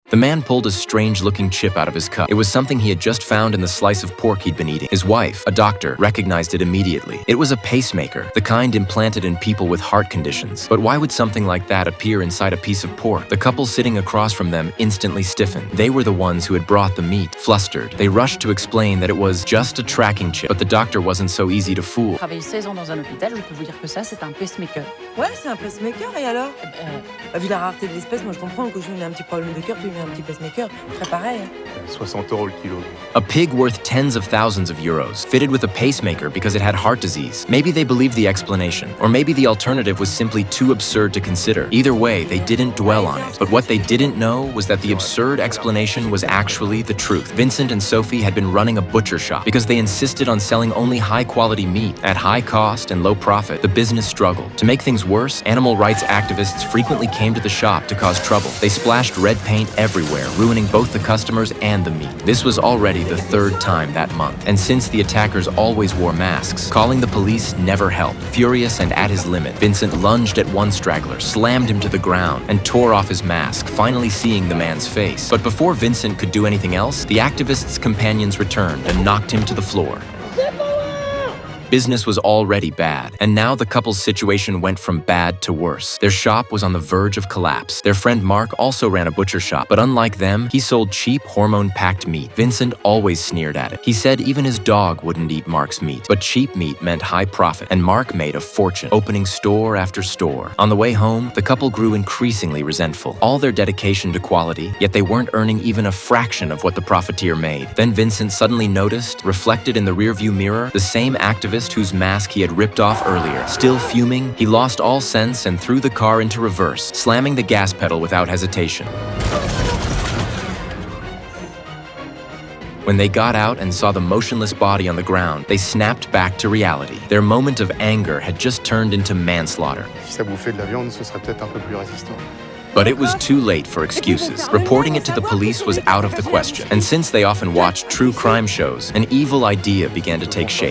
The man pulled a strange-looking chip out of his cup. It was something he had just found in the slice of pork he'd been eating. His wife, a doctor, recognized it immediately. It was a pacemaker, the kind implanted in people with heart conditions. But why would something like that appear inside a piece of pork? The couple sitting across from them instantly stiffened. They were the ones who had brought the meat. Flustered, they rushed to explain that it was just a tracking chip, but the doctor wasn't so easy to fool. Travaillé 16 ans dans un hôpital, je peux vous dire que ça, c'est un pacemaker. Ouais, c'est un pacemaker, et alors Vu la rareté de l'espèce, moi je comprends, le cochon il a un petit problème de cœur, tu lui mets un petit pacemaker, très pareil. 60 € le kilo. A pig worth tens of thousands of euros, fitted with a pacemaker because it had heart disease. Maybe they believed the explanation, or maybe the alternative was simply too absurd to consider. Either way, they didn't dwell on it. But what they didn't know was that the absurd explanation was actually the truth. Vincent and Sophie had been running a butcher shop because they insisted on selling only high-quality meat. At high cost and low profit, the business struggled. To make things worse, animal rights activists frequently came to the shop to cause trouble. They splashed red paint everywhere, ruining both the customers and the meat. This was already the third time that month. And since the attackers always wore masks, calling the police never helped. Furious and at his limit, Vincent lunged at one straggler, slammed him to the ground, and tore off his mask, finally seeing the man's face. But before Vincent could do anything else, the activist's companions returned and knocked him to the floor. Business was already bad, and now the couple's situation went from bad to worse. Their shop was on the verge of collapse. Their friend Mark also ran a butcher shop, but unlike them, he sold cheap, hormone-packed meat. Vincent always sneered at it. He said even his dog wouldn't eat Mark's meat. But cheap meat meant high profit, and Mark made a fortune, opening store after store. On the way home, the couple grew increasingly resentful. All their dedication to quality, yet they weren't earning even a fraction of what the profiteer made. Then Vincent suddenly noticed, reflected in the rearview mirror, the same activist whose mask he had ripped off earlier. Still fuming, he lost all sense and threw the car into reverse, slamming the gas pedal without hesitation. When they got out and saw the motionless body on the ground, they snapped back to reality. Their moment of anger had just turned into manslaughter. Si ça bouffait de la viande, ce serait peut-être un peu plus résistant. But it was too late for excuses. Reporting it to the police was out of the question. And since they often watched true crime shows, an evil idea began to take shape.